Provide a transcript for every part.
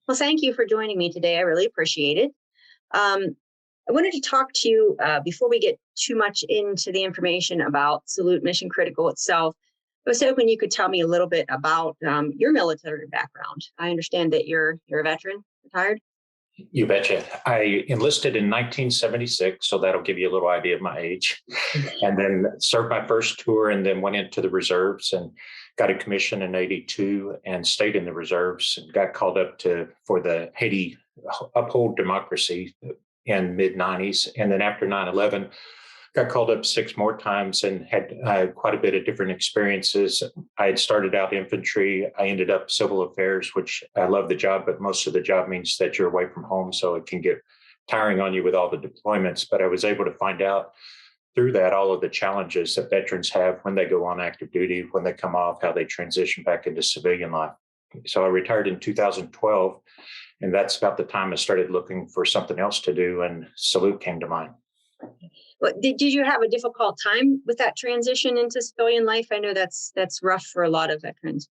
Well, thank you for joining me today. I really appreciate it. Um, I wanted to talk to you before we get too much into the information about Salute Mission Critical itself. I was hoping you could tell me a little bit about your military background. I understand that you're a veteran, retired. You betcha. I enlisted in 1976, so that'll give you a little idea of my age. And then served my first tour and then went into the reserves and got a commission in 82 and stayed in the reserves and got called up for the Haiti Uphold Democracy in mid 90s. And then after 9/11, got called up six more times and had quite a bit of different experiences. I had started out infantry. I ended up civil affairs, which I love the job, but most of the job means that you're away from home. So it can get tiring on you with all the deployments. But I was able to find out through that all of the challenges that veterans have when they go on active duty, when they come off, how they transition back into civilian life. So I retired in 2012, and that's about the time I started looking for something else to do, and Salute came to mind. Well, did you have a difficult time with that transition into civilian life? I know that's rough for a lot of veterans.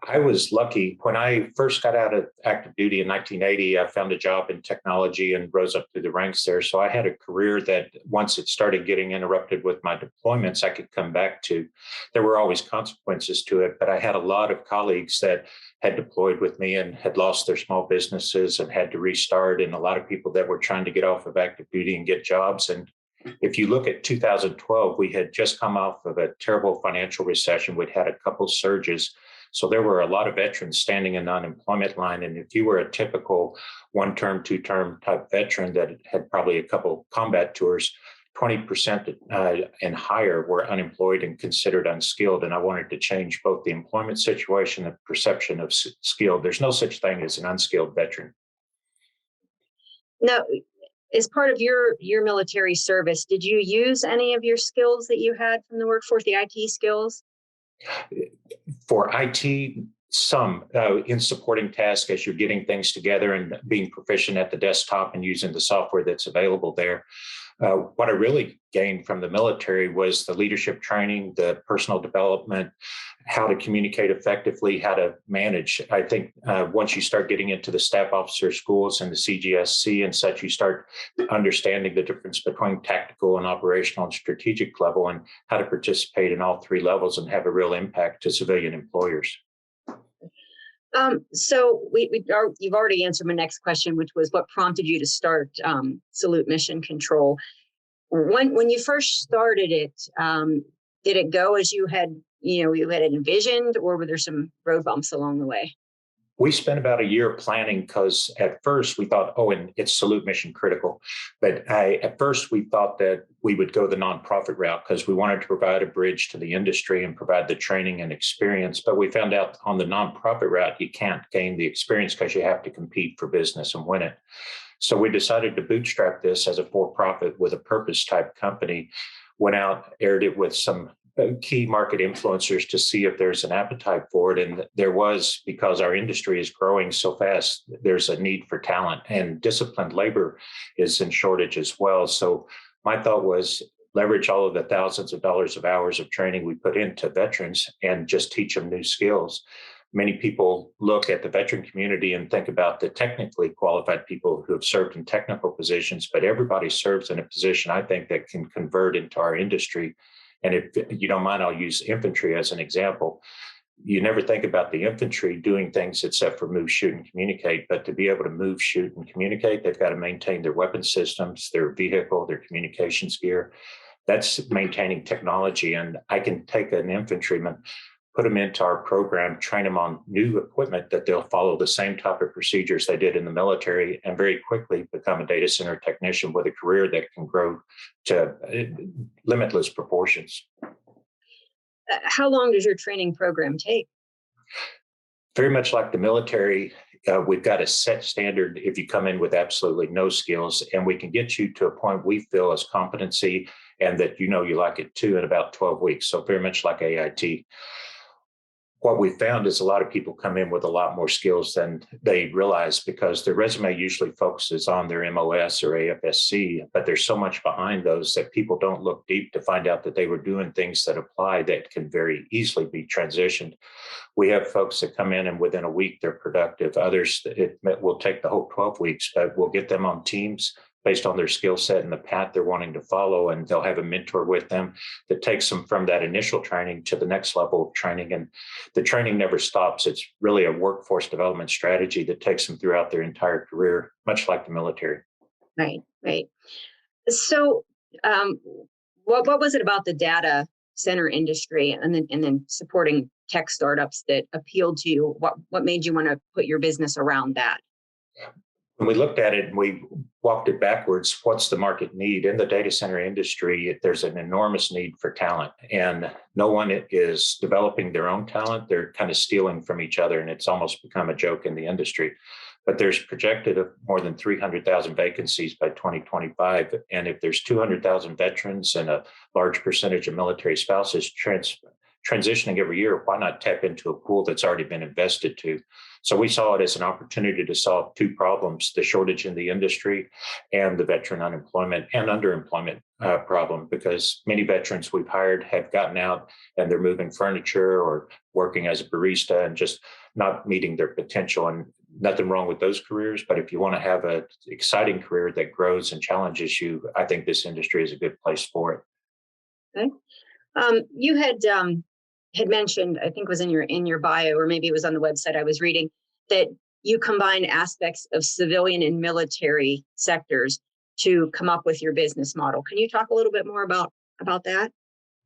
I was lucky. When I first got out of active duty in 1980, I found a job in technology and rose up through the ranks there. So I had a career that once it started getting interrupted with my deployments, I could come back to. There were always consequences to it, but I had a lot of colleagues that had deployed with me and had lost their small businesses and had to restart, and a lot of people that were trying to get off of active duty and get jobs. And if you look at 2012, we had just come off of a terrible financial recession. We'd had a couple surges. So there were a lot of veterans standing in the unemployment line. And if you were a typical one-term, two-term type veteran that had probably a couple combat tours, 20% and higher were unemployed and considered unskilled. And I wanted to change both the employment situation and perception of skilled. There's no such thing as an unskilled veteran. Now, as part of your military service, did you use any of your skills that you had from the workforce, the IT skills? For IT, some in supporting tasks as you're getting things together and being proficient at the desktop and using the software that's available there. What I really gained from the military was the leadership training, the personal development, how to communicate effectively, how to manage. I think once you start getting into the staff officer schools and the CGSC and such, you start understanding the difference between tactical and operational and strategic level and how to participate in all three levels and have a real impact to civilian employers. So you've already answered my next question, which was what prompted you to start Salute Mission Control. When you first started it, did it go as you had envisioned, or were there some road bumps along the way? We spent about a year planning because at first we thought, and it's Salute Mission Critical. But at first we thought that we would go the nonprofit route because we wanted to provide a bridge to the industry and provide the training and experience. But we found out on the nonprofit route, you can't gain the experience because you have to compete for business and win it. So we decided to bootstrap this as a for-profit with a purpose type company, went out, aired it with some key market influencers to see if there's an appetite for it. And there was, because our industry is growing so fast, there's a need for talent, and disciplined labor is in shortage as well. So my thought was leverage all of the thousands of dollars of hours of training we put into veterans and just teach them new skills. Many people look at the veteran community and think about the technically qualified people who have served in technical positions, but everybody serves in a position, I think, that can convert into our industry. And if you don't mind, I'll use infantry as an example. You never think about the infantry doing things except for move, shoot, and communicate. But to be able to move, shoot, and communicate, they've got to maintain their weapon systems, their vehicle, their communications gear. That's maintaining technology. And I can take an infantryman, put them into our program, train them on new equipment that they'll follow the same type of procedures they did in the military, and very quickly become a data center technician with a career that can grow to limitless proportions. How long does your training program take? Very much like the military, we've got a set standard if you come in with absolutely no skills, and we can get you to a point we feel as competency and that you like it too in about 12 weeks. So very much like AIT. What we found is a lot of people come in with a lot more skills than they realize because their resume usually focuses on their MOS or AFSC, but there's so much behind those that people don't look deep to find out that they were doing things that apply that can very easily be transitioned. We have folks that come in and within a week they're productive. Others, it will take the whole 12 weeks, but we'll get them on teams based on their skill set and the path they're wanting to follow. And they'll have a mentor with them that takes them from that initial training to the next level of training. And the training never stops. It's really a workforce development strategy that takes them throughout their entire career, much like the military. Right, right. So what was it about the data center industry and then supporting tech startups that appealed to you? What made you want to put your business around that? When we looked at it and we walked it backwards, what's the market need? In the data center industry, there's an enormous need for talent, and no one is developing their own talent. They're kind of stealing from each other, and it's almost become a joke in the industry. But there's projected more than 300,000 vacancies by 2025. And if there's 200,000 veterans and a large percentage of military spouses transitioning every year, why not tap into a pool that's already been invested to? So we saw it as an opportunity to solve two problems: the shortage in the industry and the veteran unemployment and underemployment problem, because many veterans we've hired have gotten out and they're moving furniture or working as a barista and just not meeting their potential. And nothing wrong with those careers, but if you want to have an exciting career that grows and challenges you, I think this industry is a good place for it. Okay. You had mentioned, I think it was in your bio, or maybe it was on the website I was reading, that you combine aspects of civilian and military sectors to come up with your business model. Can you talk a little bit more about that?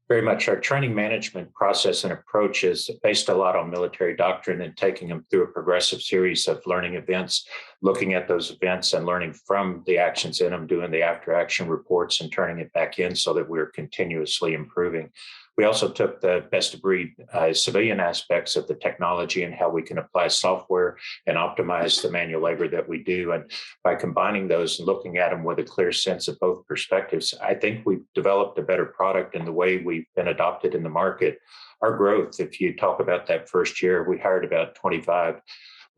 Very much. Our training management process and approach is based a lot on military doctrine and taking them through a progressive series of learning events, looking at those events and learning from the actions in them, doing the after action reports and turning it back in so that we're continuously improving. We also took the best of breed civilian aspects of the technology and how we can apply software and optimize the manual labor that we do. And by combining those and looking at them with a clear sense of both perspectives, I think we've developed a better product in the way we've been adopted in the market. Our growth, if you talk about that first year, we hired about 25.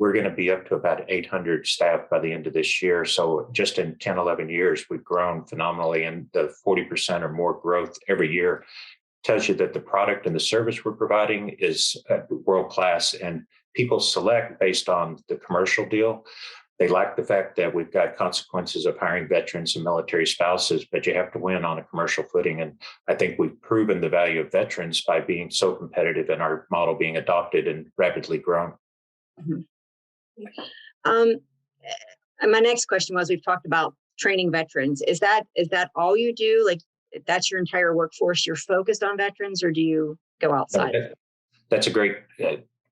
We're going to be up to about 800 staff by the end of this year. So just in 10, 11 years, we've grown phenomenally, and the 40% or more growth every year tells you that the product and the service we're providing is world-class, and people select based on the commercial deal. They like the fact that we've got consequences of hiring veterans and military spouses, but you have to win on a commercial footing. And I think we've proven the value of veterans by being so competitive and our model being adopted and rapidly grown. Mm-hmm. And my next question was, we've talked about training veterans. Is that all you do? Like, that's your entire workforce? You're focused on veterans, or do you go outside? That's a great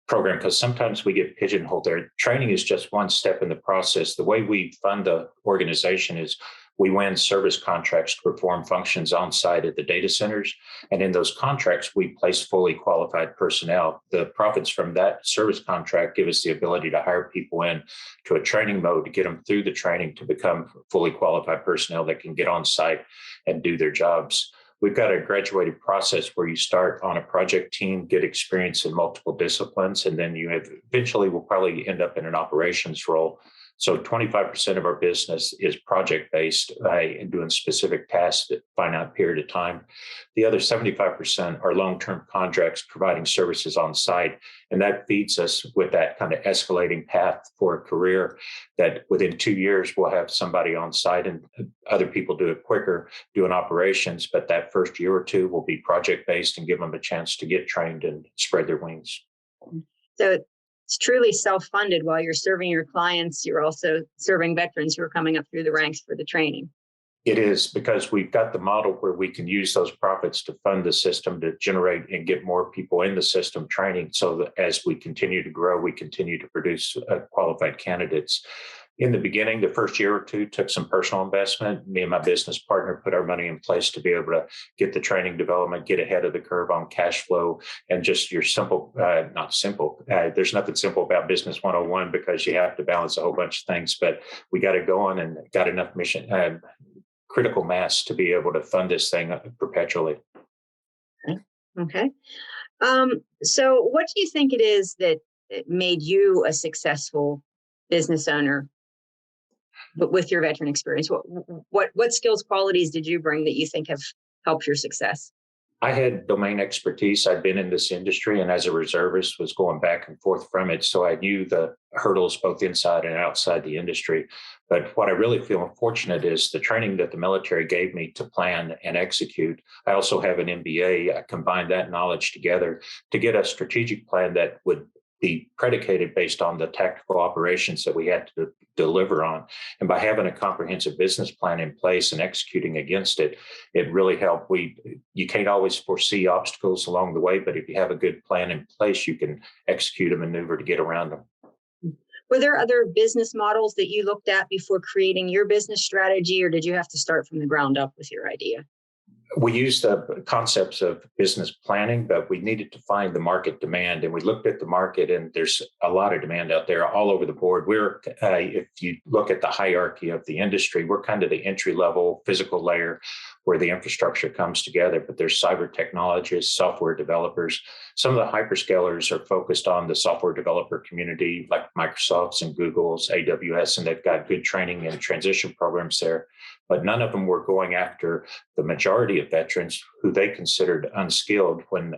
program, because sometimes we get pigeonholed there. Training is just one step in the process. The way we fund the organization is we win service contracts to perform functions on site at the data centers. And in those contracts, we place fully qualified personnel. The profits from that service contract give us the ability to hire people in to a training mode to get them through the training to become fully qualified personnel that can get on site and do their jobs. We've got a graduated process where you start on a project team, get experience in multiple disciplines, and then you eventually will probably end up in an operations role. So 25% of our business is project-based and doing specific tasks at a finite period of time. The other 75% are long-term contracts providing services on site. And that feeds us with that kind of escalating path for a career that within 2 years, we'll have somebody on site, and other people do it quicker, doing operations. But that first year or two will be project-based and give them a chance to get trained and spread their wings. So it's truly self-funded. While you're serving your clients, you're also serving veterans who are coming up through the ranks for the training. It is, because we've got the model where we can use those profits to fund the system to generate and get more people in the system training, so that as we continue to grow, we continue to produce qualified candidates. In the beginning, the first year or two took some personal investment. Me and my business partner put our money in place to be able to get the training development, get ahead of the curve on cash flow, and just your simple, not simple. There's nothing simple about Business 101, because you have to balance a whole bunch of things, but we got it going and got enough critical mass to be able to fund this thing perpetually. Okay. So what do you think it is that made you a successful business owner, but with your veteran experience? What skills, qualities did you bring that you think have helped your success? I had domain expertise. I'd been in this industry and as a reservist was going back and forth from it. So I knew the hurdles both inside and outside the industry. But what I really feel fortunate is the training that the military gave me to plan and execute. I also have an MBA. I combined that knowledge together to get a strategic plan that would be predicated based on the tactical operations that we had to deliver on. And by having a comprehensive business plan in place and executing against it, it really helped. You can't always foresee obstacles along the way, but if you have a good plan in place, you can execute a maneuver to get around them. Were there other business models that you looked at before creating your business strategy, or did you have to start from the ground up with your idea? We used the concepts of business planning, but we needed to find the market demand. And we looked at the market, and there's a lot of demand out there all over the board. If you look at the hierarchy of the industry, we're kind of the entry level physical layer where the infrastructure comes together. But there's cyber technologists, software developers. Some of the hyperscalers are focused on the software developer community, like Microsoft's and Google's, AWS, and they've got good training and transition programs there. But none of them were going after the majority of veterans who they considered unskilled, when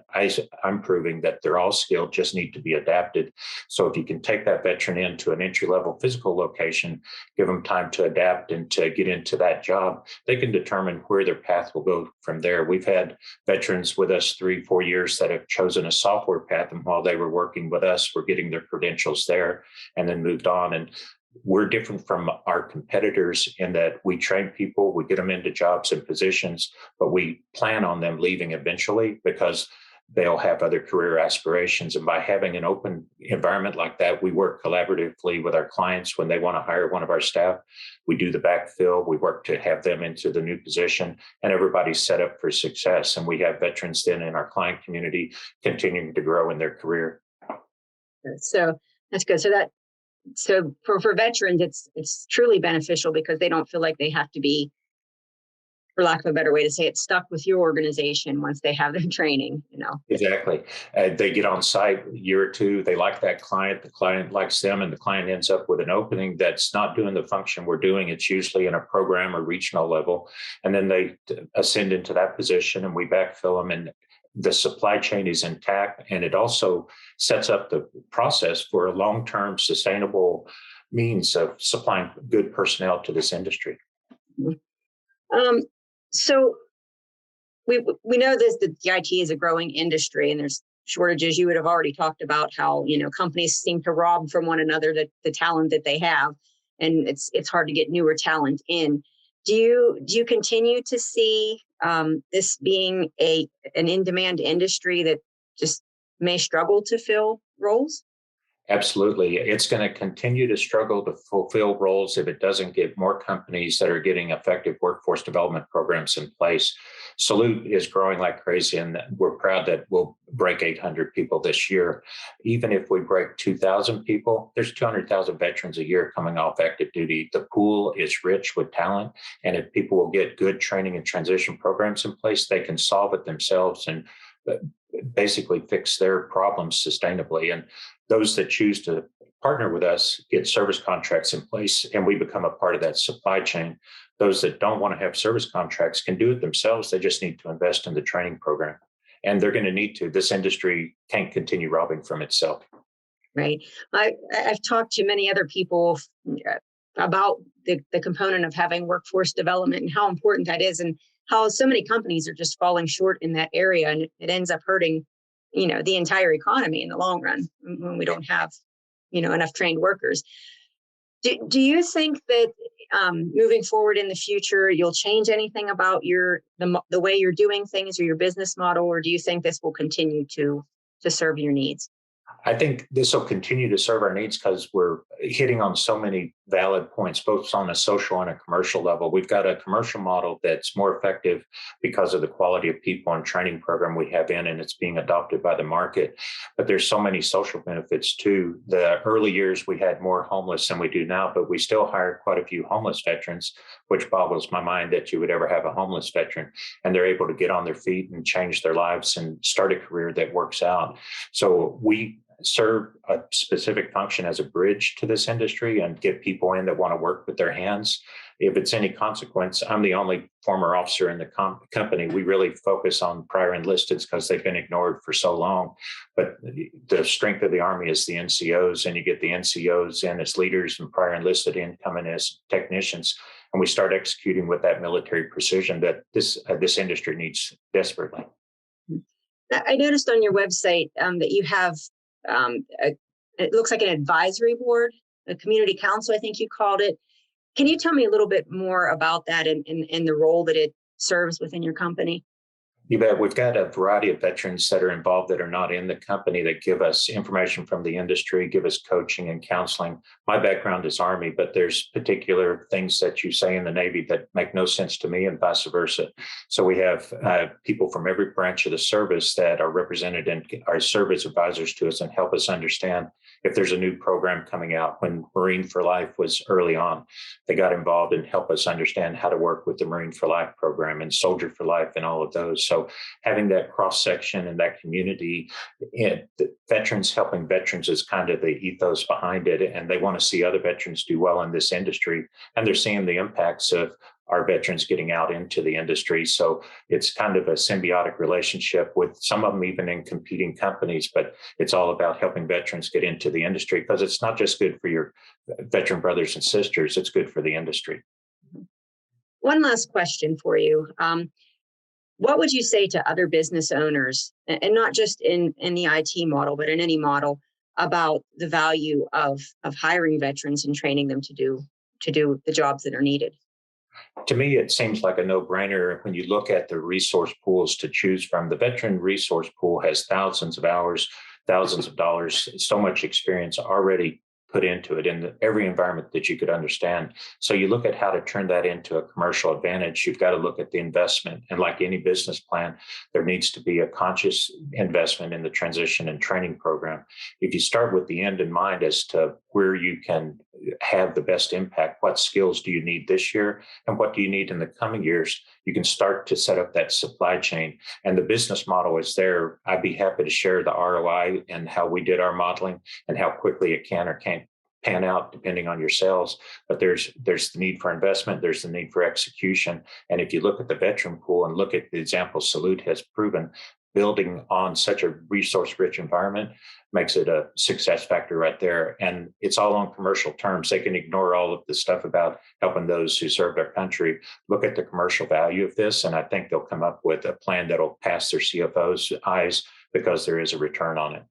I'm proving that they're all skilled, just need to be adapted. So if you can take that veteran into an entry-level physical location, give them time to adapt and to get into that job, they can determine where their path will go from there. We've had veterans with us 3-4 years that have chosen a software path, and while they were working with us, were getting their credentials there and then moved on. And we're different from our competitors in that we train people, we get them into jobs and positions, but we plan on them leaving eventually because they'll have other career aspirations. And by having an open environment like that, we work collaboratively with our clients when they want to hire one of our staff. We do the backfill, we work to have them into the new position, and everybody's set up for success. And we have veterans then in our client community continuing to grow in their career. So that's good. So for veterans, it's truly beneficial because they don't feel like they have to be, for lack of a better way to say it, stuck with your organization once they have their training, Exactly. They get on site a year or two, they like that client, the client likes them, and the client ends up with an opening that's not doing the function we're doing. It's usually in a program or regional level. And then they ascend into that position and we backfill them, and the supply chain is intact. And it also sets up the process for a long-term sustainable means of supplying good personnel to this industry. So we know this, that the IT is a growing industry and there's shortages. You would have already talked about how, companies seem to rob from one another the talent that they have, and it's hard to get newer talent in. Do you continue to see this being an in-demand industry that just may struggle to fill roles? Absolutely. It's going to continue to struggle to fulfill roles if it doesn't get more companies that are getting effective workforce development programs in place. Salute is growing like crazy, and we're proud that we'll break 800 people this year. Even if we break 2,000 people, there's 200,000 veterans a year coming off active duty. The pool is rich with talent, and if people will get good training and transition programs in place, they can solve it themselves and basically fix their problems sustainably. And those that choose to partner with us get service contracts in place, and we become a part of that supply chain. Those that don't want to have service contracts can do it themselves. They just need to invest in the training program. And they're going to need to. This industry can't continue robbing from itself. Right. I've talked to many other people about the component of having workforce development and how important that is, and how so many companies are just falling short in that area. And it ends up hurting, the entire economy in the long run when we don't have, enough trained workers. Do you think that moving forward in the future, you'll change anything about the way you're doing things or your business model, or do you think this will continue to serve your needs? I think this will continue to serve our needs because we're hitting on so many valid points, both on a social and a commercial level. We've got a commercial model that's more effective because of the quality of people and training program we have in, and it's being adopted by the market. But there's so many social benefits too. The early years, we had more homeless than we do now, but we still hired quite a few homeless veterans, which boggles my mind that you would ever have a homeless veteran. And they're able to get on their feet and change their lives and start a career that works out. So we serve a specific function as a bridge to this industry and get people in that want to work with their hands. If it's any consequence, I'm the only former officer in the company. We really focus on prior enlisteds because they've been ignored for so long. But the strength of the Army is the NCOs, and you get the NCOs in as leaders and prior enlisted in coming as technicians. And we start executing with that military precision that this industry needs desperately. I noticed on your website that you have it looks like an advisory board, a community council, I think you called it. Can you tell me a little bit more about that and the role that it serves within your company? You bet. We've got a variety of veterans that are involved that are not in the company that give us information from the industry, give us coaching and counseling. My background is Army, but there's particular things that you say in the Navy that make no sense to me and vice versa. So we have people from every branch of the service that are represented and are service advisors to us and help us understand if there's a new program coming out. When Marine for Life was early on, they got involved and helped us understand how to work with the Marine for Life program and Soldier for Life and all of those. So having that cross section and that community, the veterans helping veterans is kind of the ethos behind it. And they want to see other veterans do well in this industry. And they're seeing the impacts of our veterans getting out into the industry. So it's kind of a symbiotic relationship with some of them even in competing companies, but it's all about helping veterans get into the industry because it's not just good for your veteran brothers and sisters, it's good for the industry. One last question for you. What would you say to other business owners, and not just in the IT model, but in any model, about the value of hiring veterans and training them to do the jobs that are needed? To me, it seems like a no-brainer when you look at the resource pools to choose from. The veteran resource pool has thousands of hours, thousands of dollars, so much experience already put into it in every environment that you could understand. So you look at how to turn that into a commercial advantage. You've got to look at the investment. And like any business plan, there needs to be a conscious investment in the transition and training program. If you start with the end in mind as to where you can have the best impact, what skills do you need this year and what do you need in the coming years, you can start to set up that supply chain. And the business model is there. I'd be happy to share the ROI and how we did our modeling and how quickly it can or can't pan out depending on your sales. But there's the need for investment, there's the need for execution. And if you look at the veteran pool and look at the example Salute has proven, building on such a resource-rich environment makes it a success factor right there. And it's all on commercial terms. They can ignore all of the stuff about helping those who serve their country. Look at the commercial value of this, and I think they'll come up with a plan that'll pass their CFO's eyes because there is a return on it.